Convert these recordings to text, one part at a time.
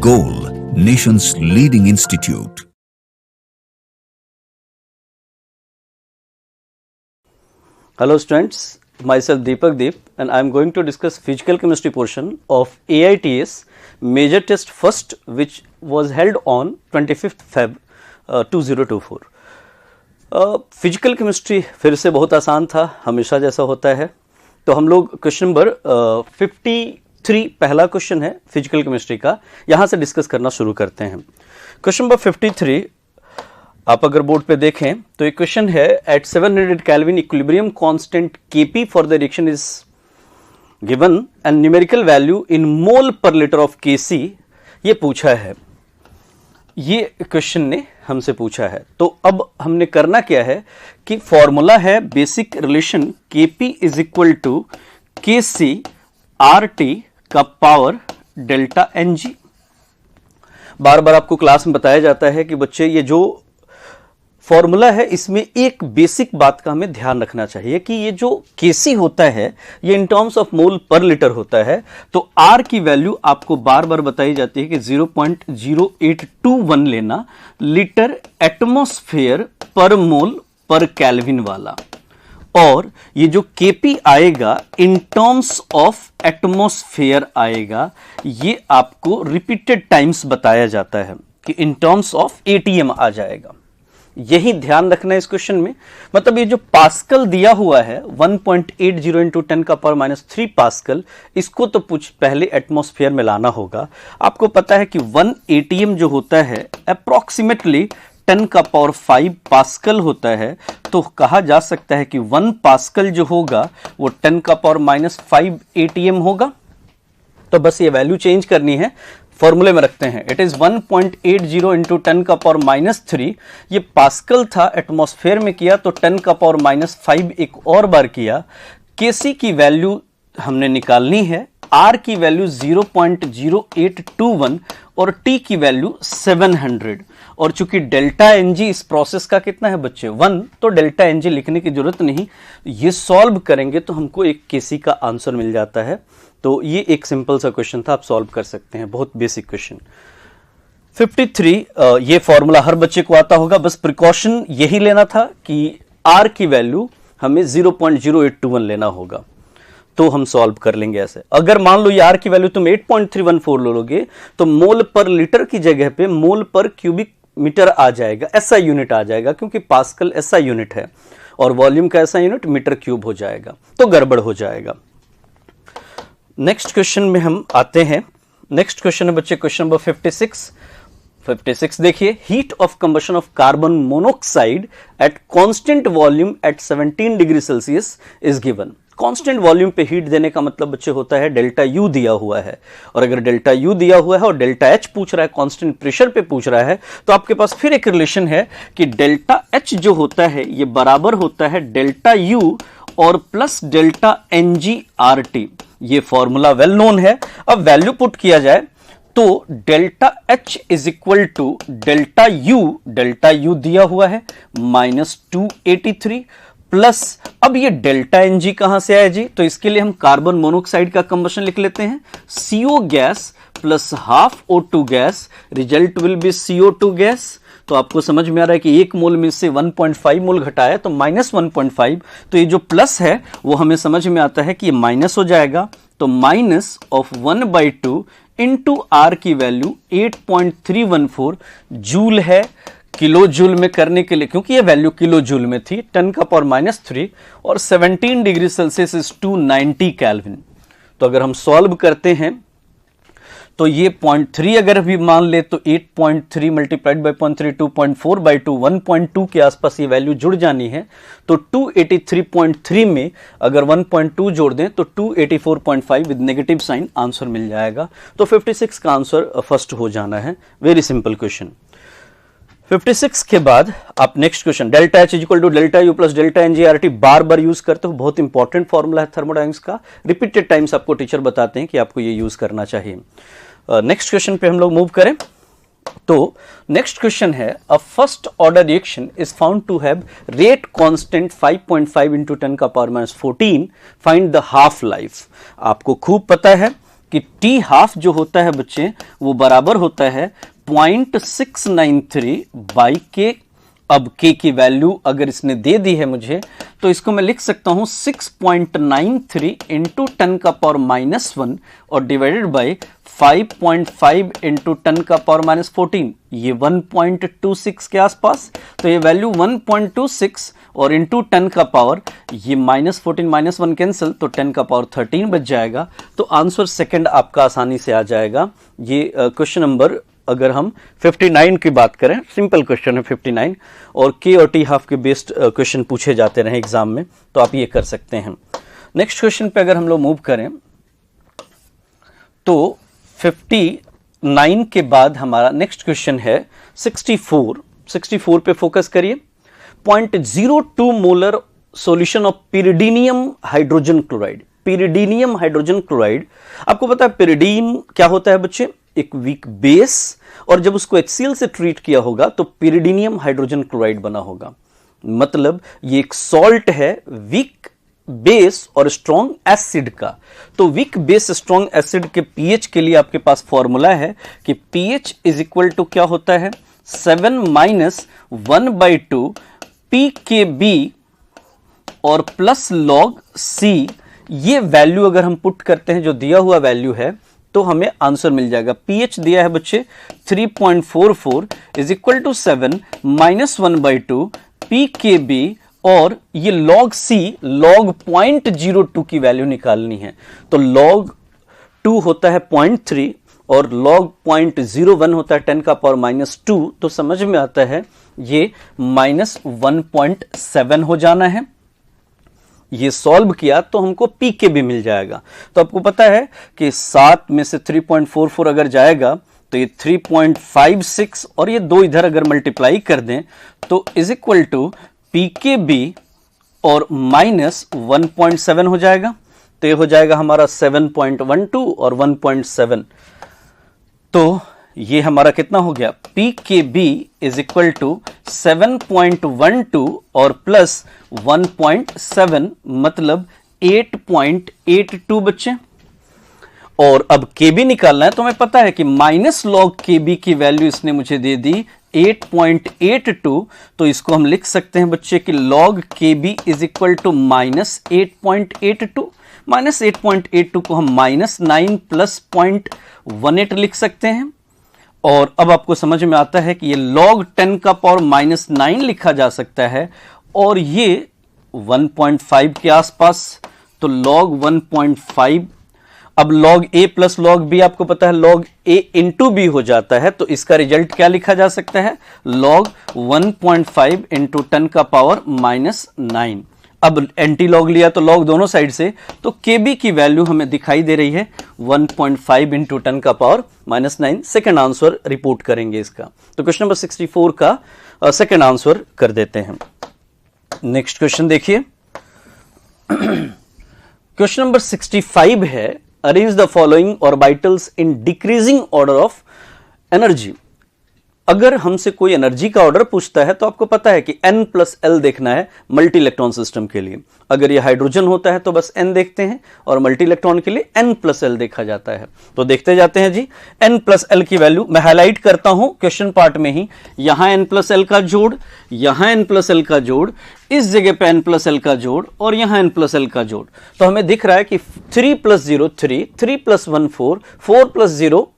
Goal, nation's leading institute. Hello students, myself Deepak Deep and I am going to discuss physical chemistry portion of AITS major test first which was held on 25th Feb 2024. Physical chemistry फिर से बहुत आसान था, हमेशा जैसा होता है। तो हम लोग क्वेश्चन नंबर 53 पहला क्वेश्चन है फिजिकल केमिस्ट्री का, यहाँ से डिस्कस करना शुरू करते हैं। क्वेश्चन नंबर 53 आप अगर बोर्ड पे देखें तो एक क्वेश्चन है, at 700 kelvin equilibrium constant Kp for the reaction is given and numerical value in mole per litre of Kc, ये पूछा है, ये क्वेश्चन ने हमसे पूछा है। तो अब हमने करना क्या है कि फॉर्मूला है basic relation Kp is equal to Kc RT का पावर डेल्टा Ng। बार बार आपको क्लास में बताया जाता है कि बच्चे ये जो फॉर्मूला है इसमें एक बेसिक बात का हमें ध्यान रखना चाहिए कि ये जो Kc होता है ये in terms of mole per litre होता है। तो R की वैल्यू आपको बार बार बताई जाती है कि 0.0821 लेना लीटर एटमॉस्फेयर पर मोल पर केल्विन वाला, और ये जो Kp आएगा इन टर्म्स ऑफ एटमॉस्फेयर आएगा, ये आपको रिपीटेड टाइम्स बताया जाता है कि इन टर्म्स ऑफ ATM आ जाएगा। यही ध्यान रखना है इस क्वेश्चन में। मतलब ये जो पास्कल दिया हुआ है 1.80 इंटू 10 का पावर -3 पास्कल, इसको तो पहले एटमॉस्फेयर में लाना होगा। आपको पता है कि 1 ATM जो होता है अप्रोक्सीमेटली 10 का पावर 5 पास्कल होता है। तो कहा जा सकता है कि 1 पास्कल जो होगा वो 10 का पावर -5 ATM होगा। तो बस ये वैल्यू चेंज करनी है, फॉर्मूले में रखते हैं। इट इज 1.80 इंटू 10 का पावर -3, ये पास्कल था, एटमॉस्फेयर में किया तो 10 का पावर -5 एक और बार किया। Kc की वैल्यू हमने निकालनी है, R की वैल्यू 0.0821 और T की वैल्यू 700। और चूंकि डेल्टा Ng इस प्रोसेस का कितना है बच्चे 1, तो डेल्टा Ng लिखने की जरूरत नहीं, ये सॉल्व करेंगे तो हमको एक Kc का आंसर मिल जाता है। तो ये एक सिंपल सा क्वेश्चन था, आप सॉल्व कर सकते हैं, बहुत बेसिक क्वेश्चन। 53 ये फॉर्मूला हर बच्चे को आता होगा, बस प्रिकॉशन यही लेना था कि R की वैल्यू हमें 0.0821 लेना होगा, तो हम सॉल्व कर लेंगे ऐसे। अगर मान लो ये R की वैल्यू तुम 8.314 लोगे तो मोल पर लीटर की जगह पे मोल पर क्यूबिक मीटर आ जाएगा, SI यूनिट आ जाएगा, क्योंकि पास्कल SI यूनिट है और वॉल्यूम का SI यूनिट मीटर क्यूब हो जाएगा, तो गड़बड़ हो जाएगा। नेक्स्ट क्वेश्चन में हम आते हैं। नेक्स्ट क्वेश्चन है बच्चे क्वेश्चन नंबर 56 देखिए, heat of combustion of carbon monoxide at constant volume at 17 degree Celsius is given. Constant volume पे हीट देने का मतलब बच्चे होता है डेल्टा U दिया हुआ है, और अगर डेल्टा U दिया हुआ है और डेल्टा H पूछ रहा है, कांस्टेंट प्रेशर पे पूछ रहा है, तो आपके पास फिर एक रिलेशन है कि डेल्टा H जो होता है ये बराबर होता है डेल्टा U और प्लस डेल्टा Ng/RT। ये फॉर्मूला वेल नोन है। अब वैल्यू पुट किया जाए तो delta H is equal to delta U दिया हुआ है -283 प्लस, अब ये डेल्टा Ng कहां से आया जी, तो इसके लिए हम कार्बन मोनोऑक्साइड का कंबशन लिख लेते हैं, CO gas plus half O2 gas, result will be CO2 gas. तो आपको समझ में आ रहा है कि 1 मोल में से 1.5 मोल घटाया तो -1.5, तो ये जो प्लस है वो हमें समझ में आता है कि ये माइनस हो जाएगा, तो माइनस ऑफ 1/2 इंटू R की वैल्यू 8.314 जूल है। किलो जूल में करने के लिए, क्योंकि ये वैल्यू किलो जूल में थी, 10 का पावर -3 और 17 डिग्री सेल्सियस इज 290 केल्विन। तो अगर हम सॉल्व करते हैं तो ये 0.3 अगर भी मान ले तो 8.3 मल्टीप्लाइड बाई 0.3 2.4/2 1.2 के आसपास ये वैल्यू जुड़ जानी है। तो 283.3 में अगर 1.2 जोड़ दें तो 284.5 विद नेगेटिव साइन आंसर मिल जाएगा। तो 56 का आंसर फर्स्ट हो जाना है। Very simple question. 56 के बाद आप next question, delta H equal to delta U plus delta Ng/RT बार बार यूज करते हो, बहुत इंपॉर्टेंट फॉर्मूला है थर्मोडायनेमिक्स का, रिपीटेड टाइम्स आपको टीचर बताते हैं कि आपको ये यूज करना चाहिए। नेक्स्ट क्वेश्चन पे हम लोग मूव करें तो नेक्स्ट क्वेश्चन है, a first order reaction is found to have rate constant 5.5 into 10 का power -14, find the half life. आपको खूब पता है कि टी हाफ जो होता है बच्चे वो बराबर होता है 0.693 बाई के। अब के की वैल्यू अगर इसने दे दी है मुझे तो इसको मैं लिख सकता हूं 6.93 इंटू 10 का पावर -1 और डिवाइडेड बाई 5.5 इंटू 10 का पावर -14, ये 1.26 के आसपास। तो ये वैल्यू 1.26 और इंटू 10 का पावर, ये -14 -1 कैंसिल, तो 10 का पावर 13 बच जाएगा। तो आंसर सेकंड आपका आसानी से आ जाएगा। ये क्वेश्चन नंबर, अगर हम 59 की बात करें, सिंपल क्वेश्चन है 59, और के और टी हाफ के बेस्ड क्वेश्चन पूछे जाते रहे एग्जाम में, तो आप ये कर सकते हैं। नेक्स्ट क्वेश्चन पे अगर हम लोग मूव करें तो 59 के बाद हमारा नेक्स्ट क्वेश्चन है 64 पे फोकस करिए। 0.02 molar solution of pyridinium hydrogen chloride. Pyridinium hydrogen chloride, आपको पता है पिरिडीन क्या होता है बच्चे, एक वीक बेस, और जब उसको HCl से ट्रीट किया होगा तो पिरिडीनियम हाइड्रोजन क्लोराइड बना होगा। मतलब ये एक सॉल्ट है वीक बेस और स्ट्रॉन्ग एसिड का। तो वीक बेस स्ट्रॉन्ग एसिड के पीएच के लिए आपके पास फॉर्मूला है कि पीएच इज इक्वल टू क्या होता है 7 - 1/2 pKb और प्लस लॉग C। ये वैल्यू अगर हम पुट करते हैं, जो दिया हुआ वैल्यू है, तो हमें आंसर मिल जाएगा। पीएच दिया है बच्चे 3.44 इज इक्वल टू 7 - 1/2 pKb, और ये log C, log 0.02 की वैल्यू निकालनी है। तो log 2 होता है 0.3 और log 0.01 होता है 10 का पावर -2, तो समझ में आता है ये -1.7 हो जाना है। ये सॉल्व किया तो हमको पीके भी मिल जाएगा। तो आपको पता है कि 7 में से 3.44 अगर जाएगा तो ये 3.56, और ये 2 इधर अगर मल्टीप्लाई कर दें तो इज इक्वल टू पीकेबी और -1.7 हो जाएगा। तो ये हो जाएगा हमारा 7.12 और 1.7। तो ये हमारा कितना हो गया, pKb इज इक्वल टू 7.12 और प्लस 1.7, मतलब 8.82 बच्चे। और अब KB निकालना है, तो हमें पता है कि माइनस लॉग KB की वैल्यू इसने मुझे दे दी 8.82। तो इसको हम लिख सकते हैं बच्चे कि log KB is equal to -8.82। -8.82 को हम -9 प्लस 0.18 लिख सकते हैं। और अब आपको समझ में आता है कि ये log 10 का पावर -9 लिखा जा सकता है, और ये 1.5 के आसपास, तो log 1.5। अब log a plus log b आपको पता है log a इंटू b हो जाता है, तो इसका रिजल्ट क्या लिखा जा सकता है, log 1.5 इंटू 10 का पावर -9। अब एंटी लॉग लिया तो लॉग दोनों साइड से, तो KB की वैल्यू हमें दिखाई दे रही है 1.5 इंटू 10 का पावर -9। सेकेंड आंसर रिपोर्ट करेंगे इसका। तो क्वेश्चन नंबर 64 का सेकेंड आंसर कर देते हैं। नेक्स्ट क्वेश्चन देखिए, क्वेश्चन नंबर 65 है, arrange the following orbitals in decreasing order of energy. अगर हमसे कोई एनर्जी का ऑर्डर पूछता है तो आपको पता है कि n+l देखना है मल्टी इलेक्ट्रॉन सिस्टम के लिए। अगर ये हाइड्रोजन होता है तो बस n देखते हैं, और मल्टी इलेक्ट्रॉन के लिए n+l देखा जाता है। तो देखते जाते हैं जी, n+l की वैल्यू मैं हाईलाइट करता हूं क्वेश्चन पार्ट में ही। यहां n+l का जोड़, यहां n+l का जोड़, इस जगह पे n+l का जोड़, और यहां n+l का जोड़। तो हमें दिख रहा है कि 3 + 0 3, 3 + 1 4, 4 + 0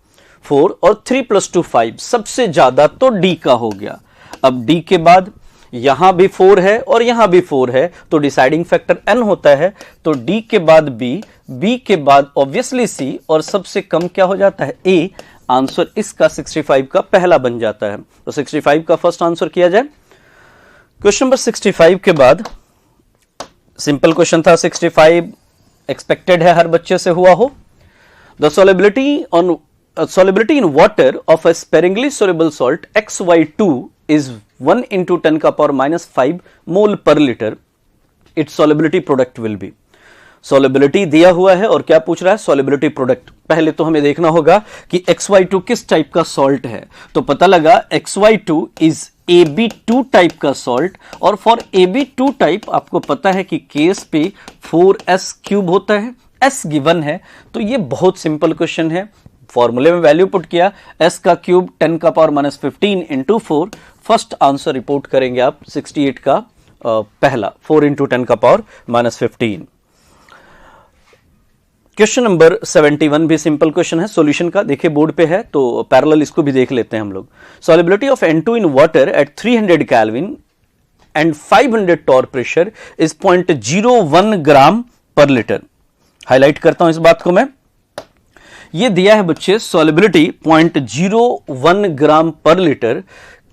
4, और 3 + 2 5। सबसे ज्यादा तो D का हो गया। अब D के बाद यहां भी 4 है और यहां भी 4 है, तो डिसाइडिंग फैक्टर n होता है। तो D के बाद B, B के बाद ऑब्वियसली C, और सबसे कम क्या हो जाता है, A। आंसर इसका 65 का पहला बन जाता है। तो 65 का फर्स्ट आंसर किया जाए। क्वेश्चन नंबर 65 के बाद सिंपल क्वेश्चन था, 65 एक्सपेक्टेड है हर बच्चे से हुआ हो। The solubility in water of a sparingly soluble salt XY2 is 1 into 10 का power -5 mole per liter. Its solubility product will be। solubility दिया हुआ है और क्या पूछ रहा है, solubility product। पहले तो हमें देखना होगा कि XY2 किस टाइप का सॉल्ट है। तो पता लगा XY2 is AB2 टाइप का सॉल्ट, और फॉर AB2 टाइप आपको पता है कि केस पे 4s क्यूब होता है, s गिवन है, तो ये बहुत सिंपल क्वेश्चन है। फॉर्मूले में वैल्यू पुट किया, s का क्यूब 10 का power -15 into 4, first answer report करेंगे आप 68 का पहला 4 इंटू 10 का पावर -15। क्वेश्चन नंबर 71 भी सिंपल क्वेश्चन है, सॉल्यूशन का देखिए बोर्ड पे है, तो पैरेलल इसको भी देख लेते हैं हम लोग। Solubility of N2 in water at 300 kelvin and 500 torr pressure is 0.01 gram per litre. Highlight करता हूं इस बात को मैं, ये दिया है बच्चे सॉल्युबिलिटी 0.01 ग्राम पर लीटर,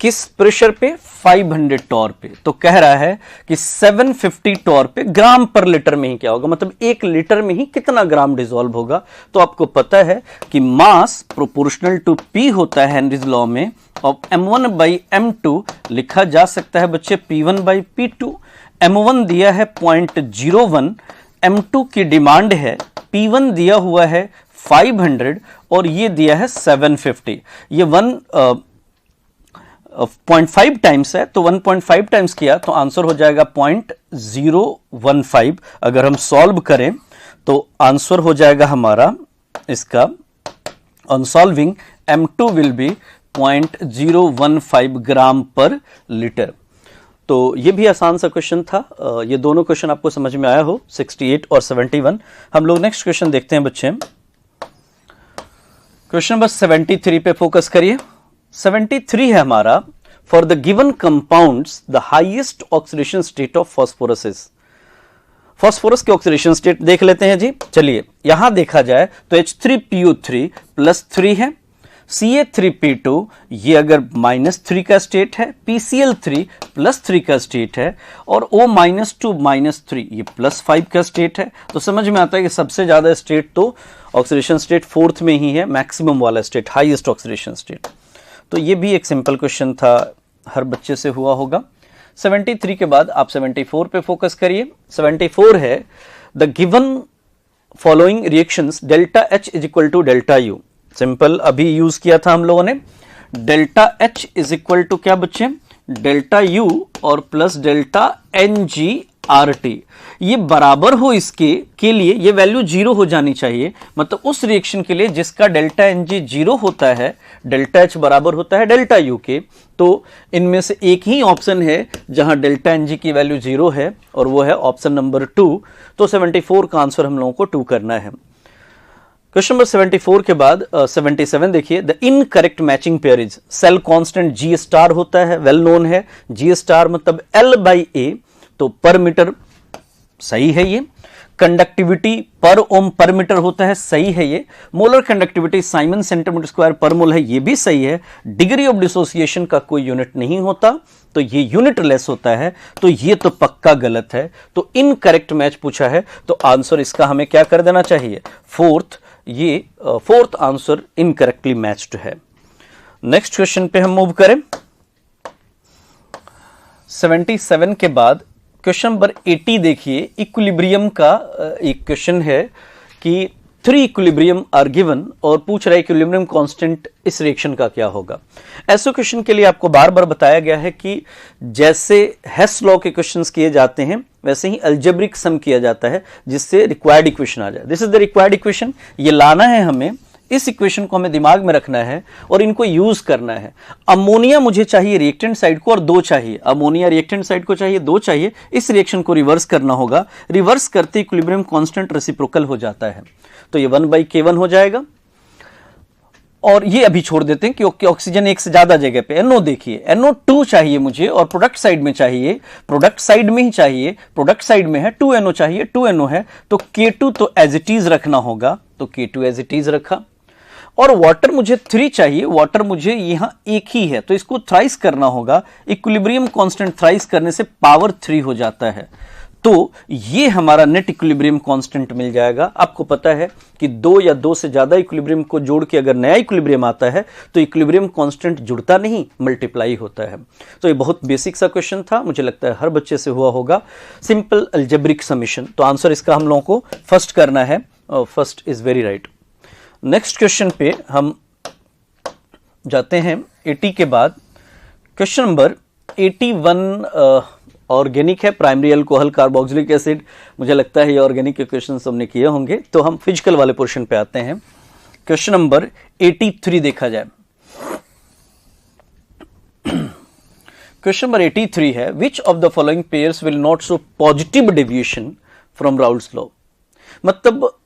किस प्रेशर पे? 500 टॉर पे। तो कह रहा है कि 750 टॉर पे ग्राम पर लीटर में ही क्या होगा, मतलब 1 लीटर में ही कितना ग्राम डिसॉल्व होगा। तो आपको पता है कि मास प्रोपोर्शनल टू P होता है हेनरीज लॉ में, और m1 बाई m2 लिखा जा सकता है बच्चे P1 बाई P2। m1 दिया है 0.01, m2 की डिमांड है, P1 दिया हुआ है 500 और ये दिया है 750। ये 0.5 टाइम्स है, तो 1.5 टाइम्स किया तो आंसर हो जाएगा 0.015। अगर हम सॉल्व करें तो आंसर हो जाएगा हमारा इसका on solving m2 will be 0.015 gram per litre. तो ये भी आसान सा क्वेश्चन था। ये दोनों क्वेश्चन आपको समझ में आया हो, 68 और 71। हम लोग नेक्स्ट क्वेश्चन देखते हैं बच्चे। क्वेश्चन नंबर 73 पे फोकस करिए। 73 है हमारा, for the given compounds the highest oxidation state of phosphorus is. Phosphorus के ऑक्सीडेशन स्टेट देख लेते हैं जी। चलिए यहां देखा जाए तो H3PO3 +3 है, Ca3P2 ये अगर -3 का स्टेट है, PCl3 +3 का स्टेट है, और O- 2 -3 ये +5 का स्टेट है। तो समझ में आता है कि सबसे ज्यादा स्टेट तो ऑक्सीडेशन स्टेट 4th में ही है, मैक्सिमम वाला स्टेट, हाईएस्ट ऑक्सीडेशन स्टेट। तो ये भी एक सिंपल क्वेश्चन था, हर बच्चे से हुआ होगा। 73 के बाद आप 74 पे फोकस करिए। 74 है, the given following reactions delta H is equal to delta U। Simple अभी यूज किया था हम लोगों ने, delta H is equal to क्या बच्चे? डेल्टा U और प्लस डेल्टा NgRT। ये बराबर हो इसके के लिए ये वैल्यू 0 हो जानी चाहिए, मतलब उस रिएक्शन के लिए जिसका डेल्टा Ng 0 होता है, डेल्टा H बराबर होता है डेल्टा U के। तो इनमें से एक ही ऑप्शन है जहां डेल्टा Ng की वैल्यू 0 है, और वो है ऑप्शन नंबर 2। तो 74 का आंसर हम लोगों को 2 करना है। क्वेश्चन नंबर 74 के बाद 77 देखिए, the incorrect matching pair is, cell constant G* होता है, वेल नोन है। G* मतलब L/A, तो पर मीटर सही है ये। कंडक्टिविटी पर ओम पर मीटर होता है, सही है ये। Molar conductivity Simon centimetre square पर मोल है, ये भी सही है। डिग्री ऑफ डिसोसिएशन का कोई यूनिट नहीं होता, तो ये यूनिट लेस होता है, तो ये तो पक्का गलत है। तो इनकरेक्ट मैच पूछा है, तो आंसर इसका हमें क्या कर देना चाहिए? 4th। ये 4th आंसर इनकरेक्टली मैच्ड है। नेक्स्ट क्वेश्चन पे हम मूव करें। 77 के बाद क्वेश्चन नंबर 80 देखिए, इक्विलिब्रियम का एक क्वेश्चन है कि 3 इक्विलिब्रियम आर गिवन, और पूछ रहा है इक्विलिब्रियम कांस्टेंट इस रिएक्शन का क्या होगा। ऐसे क्वेश्चन के लिए आपको बार बार बताया गया है कि जैसे हेस लॉ के क्वेश्चंस किए जाते हैं वैसे ही अलजेब्रिक सम किया जाता है, जिससे रिक्वायर्ड इक्वेशन आ जाए। This is the required equation, ये लाना है हमें, इस इक्वेशन को हमें दिमाग में रखना है और इनको यूज करना है। अमोनिया मुझे चाहिए रिएक्टेंट साइड को, और 2 चाहिए। अमोनिया रिएक्टेंट साइड को चाहिए, 2 चाहिए। इस रिएक्शन को रिवर्स करना होगा, रिवर्स करते इक्विलिब्रियम कांस्टेंट रेसिप्रोकल हो जाता है, तो ये 1/K1 हो जाएगा। और ये अभी छोड़ देते हैं क्योंकि ऑक्सीजन एक से ज्यादा जगह पे। NO देखिए, NO2 चाहिए मुझे, और प्रोडक्ट साइड में चाहिए, प्रोडक्ट साइड में ही चाहिए, प्रोडक्ट साइड में है 2NO चाहिए, 2NO है, तो K2 तो एज इट इज रखना होगा, तो K2 एज इट इज रखा। और वाटर मुझे 3 चाहिए, वाटर मुझे यहां 1 ही है, तो इसको थ्राइस करना होगा। इक्विलिब्रियम कांस्टेंट थ्राइस करने से पावर 3 हो जाता है, तो ये हमारा नेट इक्विलिब्रियम कांस्टेंट मिल जाएगा। आपको पता है कि 2 या 2 से ज्यादा इक्विलिब्रियम को जोड़ के अगर नया इक्विलिब्रियम आता है तो इक्विलिब्रियम कांस्टेंट जुड़ता नहीं, मल्टीप्लाई होता है। तो ये बहुत बेसिक सा क्वेश्चन था, मुझे लगता है हर बच्चे से हुआ होगा। सिंपल अलजेब्रिक समीशन, तो आंसर इसका हम लोगों को फर्स्ट करना है, first is very right. Next question पे हम जाते हैं 80 के बाद। क्वेश्चन नंबर 81 ऑर्गेनिक है, प्राइमरी अल्कोहल कार्बोक्सिलिक एसिड। मुझे लगता है ये ऑर्गेनिक के क्वेश्चन हमने किए होंगे। तो हम फिजिकल वाले पोर्शन पे आते हैं। क्वेश्चन नंबर 83 देखा जाए। क्वेश्चन नंबर 83 है, which of the following pairs will not show positive deviation from Raoult's law. मतलब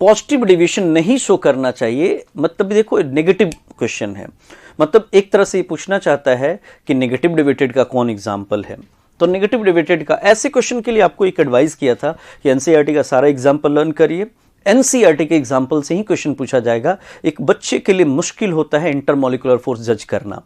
पॉजिटिव डेविएशन नहीं शो करना चाहिए। मतलब देखो नेगेटिव क्वेश्चन है, मतलब एक तरह से ये पूछना चाहता है कि नेगेटिव डेविएटेड का कौन एग्जाम्पल है। तो नेगेटिव डेविएटेड का ऐसे क्वेश्चन के लिए आपको एक एडवाइस किया था कि एनसीईआरटी का सारा एग्जाम्पल लर्न करिए। एनसीईआरटी के एग्जाम्पल से ही क्वेश्चन पूछा जाएगा। एक बच्चे के लिए मुश्किल होता है इंटरमोलिकुलर फोर्स जज करना।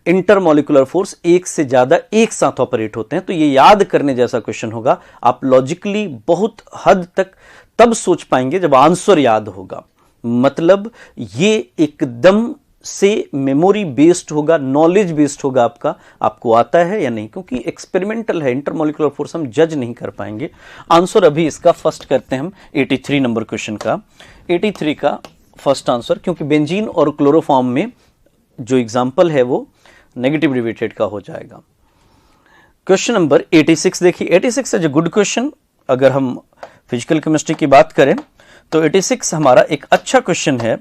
इंटरमोलिकुलर फोर्स एक से ज्यादा एक साथ ऑपरेट होते हैं, तो ये याद करने जैसा क्वेश्चन होगा। आप लॉजिकली बहुत हद तक तब सोच पाएंगे जब आंसर याद होगा। मतलब ये एकदम से मेमोरी बेस्ड होगा, नॉलेज बेस्ड होगा आपका, आपको आता है या नहीं, क्योंकि एक्सपेरिमेंटल है। इंटरमोलिकुलर फोर्स हम जज नहीं कर पाएंगे। आंसर अभी इसका फर्स्ट करते हैं हम 83 नंबर क्वेश्चन का। 83 का फर्स्ट आंसर, क्योंकि बेंजीन और क्लोरोफॉर्म में जो एग्जाम्पल है वो नेगेटिव डेविएटेड का हो जाएगा। क्वेश्चन नंबर 86 देखिए। 86 इज अ गुड क्वेश्चन। अगर हम फिजिकल केमिस्ट्री की बात करें तो 86 हमारा एक अच्छा क्वेश्चन है।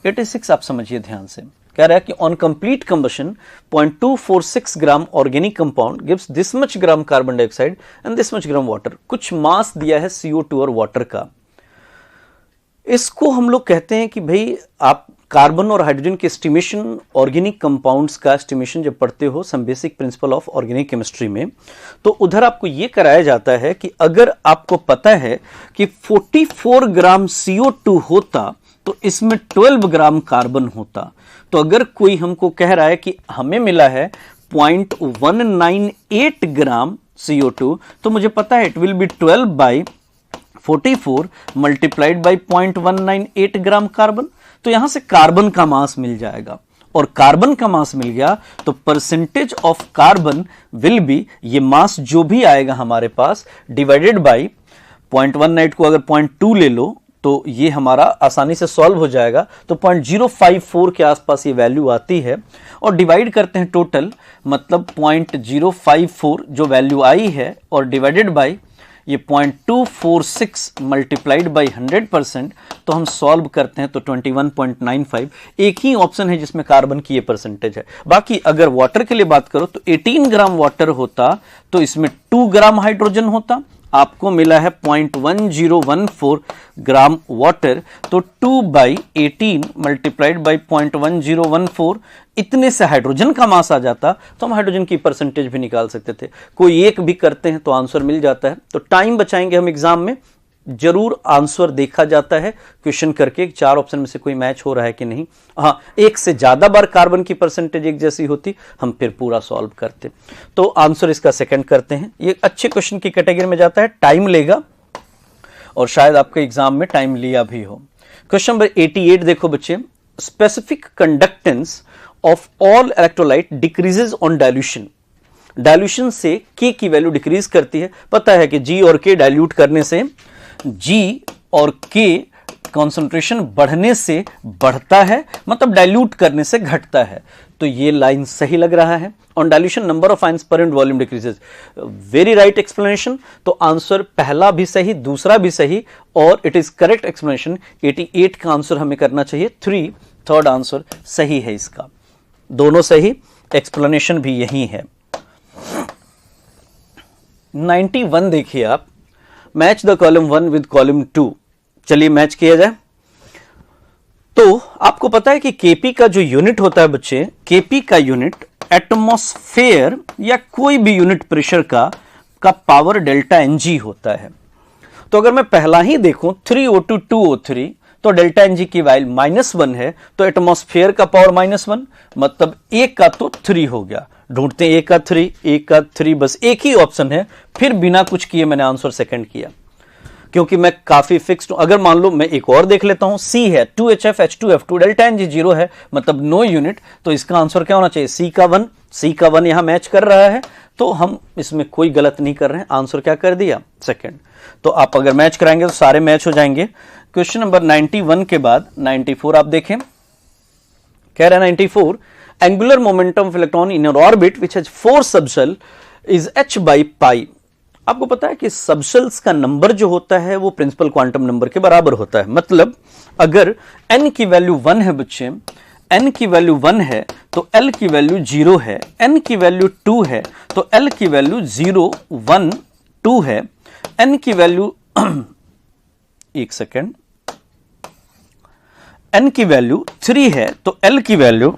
86 आप समझिए ध्यान से, कह रहा है कि on complete combustion 0.246 gram organic compound gives this much gram carbon dioxide and this much gram water. कुछ मास दिया है CO2 और वाटर का। इसको हम लोग कहते हैं कि भाई आप कार्बन और हाइड्रोजन के एस्टिमेशन, ऑर्गेनिक कंपाउंड्स का एस्टिमेशन जब पढ़ते हो some basic principle of organic chemistry में, तो उधर आपको यह कराया जाता है कि अगर आपको पता है कि 44 ग्राम CO2 होता तो इसमें 12 ग्राम कार्बन होता। तो अगर कोई हमको कह रहा है कि हमें मिला है 0.198 ग्राम CO2, तो मुझे पता है it will be 12/44 multiplied by 0.198 gram carbon. तो यहां से कार्बन का मास मिल जाएगा, और कार्बन का मास मिल गया तो percentage of carbon will be, ये मास जो भी आएगा हमारे पास, डिवाइडेड बाई 0.18 को अगर 0.2 ले लो तो ये हमारा आसानी से सॉल्व हो जाएगा। तो 0.054 के आसपास ये वैल्यू आती है, और डिवाइड करते हैं टोटल, मतलब 0.054 जो वैल्यू आई है और डिवाइडेड बाई ये 0.246 मल्टीप्लाइड बाई 100%, तो हम सॉल्व करते हैं तो 21.95। एक ही ऑप्शन है जिसमें कार्बन की ये परसेंटेज है। बाकी अगर वाटर के लिए बात करो तो 18 ग्राम वाटर होता तो इसमें 2 ग्राम हाइड्रोजन होता। आपको मिला है 0.1014 ग्राम वाटर, तो 2/18 मल्टीप्लाइड बाई 0.1014, इतने से हाइड्रोजन का मास आ जाता तो हम हाइड्रोजन की परसेंटेज भी निकाल सकते थे। कोई एक भी करते हैं तो आंसर मिल जाता है। तो टाइम बचाएंगे हम एग्जाम में। जरूर आंसर देखा जाता है क्वेश्चन करके, 4 ऑप्शन में से कोई मैच हो रहा है कि नहीं। हाँ, एक से ज्यादा बार कार्बन की परसेंटेज एक जैसी होती हम फिर पूरा सॉल्व करते। तो आंसर इसका सेकंड करते हैं। ये अच्छे क्वेश्चन की कैटेगरी में जाता है, टाइम लेगा और शायद आपके एग्जाम में टाइम लिया भी हो। क्वेश्चन नंबर 88 देखो बच्चे। Specific conductance of all electrolyte decreases on dilution. Dilution से के की वैल्यू डिक्रीज करती है। पता है कि जी और के डाइल्यूट करने से, जी और के कॉन्सेंट्रेशन बढ़ने से बढ़ता है, मतलब डाइल्यूट करने से घटता है। तो ये लाइन सही लग रहा है। On dilution number of ions per unit volume decreases. Very right explanation. तो आंसर पहला भी सही, दूसरा भी सही, और इट इज करेक्ट एक्सप्लेनेशन। 88 का आंसर हमें करना चाहिए 3। थर्ड आंसर सही है इसका, दोनों सही, एक्सप्लेनेशन भी यही है। 91 देखिए आप। Match the column 1 with column 2। चलिए मैच किया जाए। तो आपको पता है कि केपी का जो यूनिट होता है बच्चे, केपी का यूनिट एटमॉस्फेयर या कोई भी यूनिट प्रेशर का पावर डेल्टा एनजी होता है। तो अगर मैं पहला ही देखूं 3O2 2O3, तो डेल्टा एनजी की वैल्यू -1 है, तो एटमॉस्फेयर का पावर -1, मतलब एक का तो 3 हो गया। ढूंढते हैं एक का 3, एक का 3, बस एक ही ऑप्शन है। फिर बिना कुछ किए मैंने आंसर सेकंड किया, क्योंकि मैं काफी फिक्स्ड हूं। अगर मान लो मैं एक और देख लेता हूं, सी है 2HF H2F2, डेल्टा एनजी 0 है, मतलब नो यूनिट, तो इसका आंसर क्या होना चाहिए? सी का 1। सी का 1 यहां मैच कर रहा है, तो हम इसमें कोई गलत नहीं कर रहे हैं। आंसर क्या कर दिया? सेकंड। तो आप अगर मैच कराएंगे तो सारे मैच हो जाएंगे। क्वेश्चन नंबर 91 के बाद 94 आप देखें। कह रहा है 94, angular momentum of electron in an orbit which has 4 subshell is h by pi. आपको पता है कि सबशेल्स का नंबर जो होता है वो प्रिंसिपल क्वांटम नंबर के बराबर होता है। मतलब अगर n की वैल्यू 1 है बच्चे, n की वैल्यू 1 है तो l की वैल्यू 0 है, n की वैल्यू 2 है तो l की वैल्यू 0 1 2 है, n की वैल्यू एक सेकेंड, n की वैल्यू 3 है तो l की वैल्यू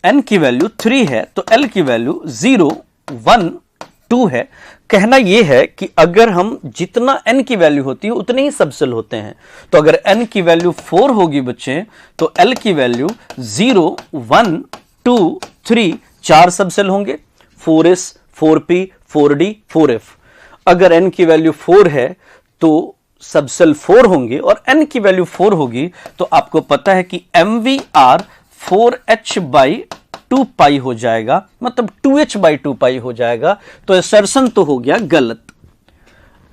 n की वैल्यू 3 है तो l की वैल्यू 0 1 2 है। कहना यह है कि अगर हम जितना n की वैल्यू होती है उतने ही सबसेल होते हैं। तो अगर n की वैल्यू 4 होगी बच्चे तो l की वैल्यू 0 1 2 3 4 सबसेल होंगे, 4s 4p 4d 4f। अगर n की वैल्यू 4 है तो सबसेल 4 होंगे और n की वैल्यू 4 होगी तो आपको पता है कि MVR 4h बाई 2 पाई हो जाएगा, मतलब 2h बाई 2 पाई हो जाएगा। तो असर्शन तो हो गया गलत।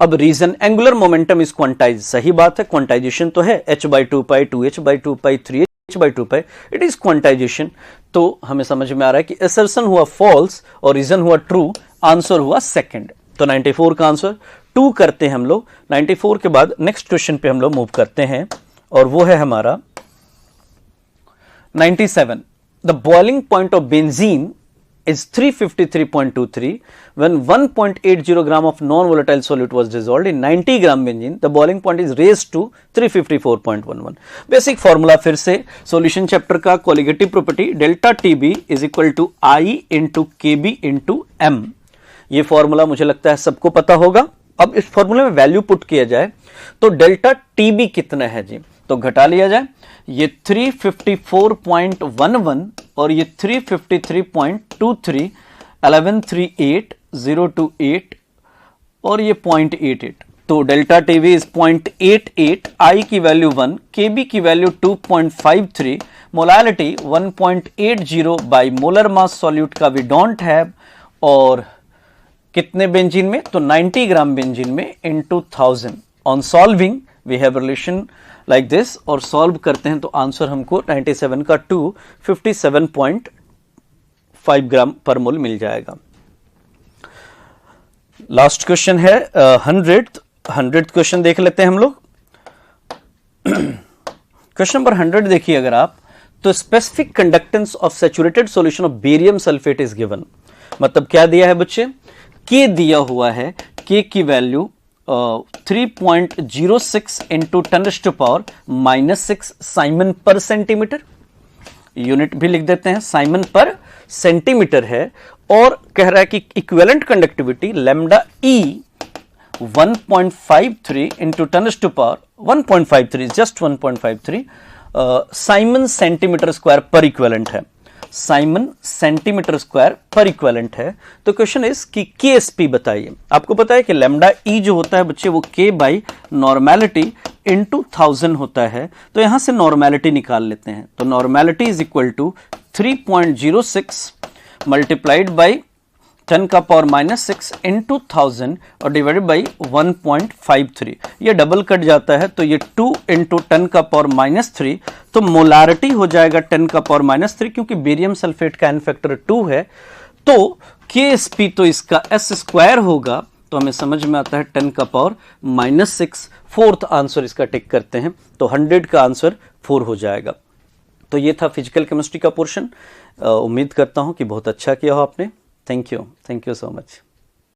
अब reason angular momentum is quantize, सही बात है, क्वांटाइजेशन तो है, h by 2 pi 2h by 2 pi 3h by 2 pi, it is quantization. तो हमें समझ में आ रहा है कि असर्शन हुआ फॉल्स और रीजन हुआ ट्रू, आंसर हुआ सेकंड। तो 94 का आंसर 2 करते हैं हम लोग। 94 के बाद नेक्स्ट क्वेश्चन पे हम लोग मूव करते हैं और वो है हमारा 97। The boiling point of benzene is 353.23 when 1.80 gram of non-volatile solute was dissolved in 90 gram benzene. The boiling point is raised to 354.11. Basic formula फिर से सॉल्यूशन चैप्टर का, colligative property delta Tb is equal to i into Kb into m. ये formula मुझे लगता है सबको पता होगा। अब इस फॉर्मूले में वैल्यू पुट किया जाए तो डेल्टा टीबी कितना है जी, तो घटा लिया जाए, ये 354.11 और ये 353.23, 1138028 और ये 0.88। तो डेल्टा टीवी इज 0.88, आई की वैल्यू 1, केबी की value 2.53, molality 1.80 by molar mass solute का वी डोंट हैव, और कितने बेंजीन में, तो 90 ग्राम बेंजीन में into 1000। On solving we have relation like this, और सॉल्व करते हैं तो आंसर हमको 97 का 2 57.5 ग्राम पर मोल मिल जाएगा। लास्ट क्वेश्चन है 100th क्वेश्चन देख लेते हैं हम लोग। क्वेश्चन नंबर 100 देखिए अगर आप, तो specific conductance of saturated solution of barium sulphate is given. मतलब क्या दिया है बच्चे, के दिया हुआ है, के की वैल्यू 3.06 इंटू 10⁻⁻6 साइमन पर सेंटीमीटर, यूनिट भी लिख देते हैं, साइमन पर सेंटीमीटर है, और कह रहा है कि इक्विवेलेंट कंडक्टिविटी लैम्डा ई 1.53 into 10⁻1.53 just 1.53 Simon centimetre square पर इक्विवेलेंट है, साइमन सेंटीमीटर स्क्वायर पर इक्विवेलेंट है। तो क्वेश्चन इज कि केएसपी बताइए। आपको पता है कि लैम्डा ई जो होता है बच्चे वो के बाई नॉर्मेलिटी इंटू 1000 होता है, तो यहां से नॉर्मेलिटी निकाल लेते हैं। तो normality is equal to 3.06 multiplied by 10⁻⁻6 into 1000 और डिवाइडेड बाई 1.53। ये डबल कट जाता है तो ये 2 इंटू 10⁻⁻3, तो मोलारिटी हो जाएगा 10⁻⁻3, क्योंकि बेरियम सल्फेट का एन फैक्टर 2 है। तो केएसपी तो इसका एस स्क्वायर होगा, तो हमें समझ में आता है 10⁻⁻6। फोर्थ आंसर इसका टिक करते हैं तो 100 का आंसर 4 हो जाएगा। तो ये था फिजिकल केमिस्ट्री का पोर्शन। उम्मीद करता हूं कि बहुत अच्छा किया हो आपने। Thank you so much.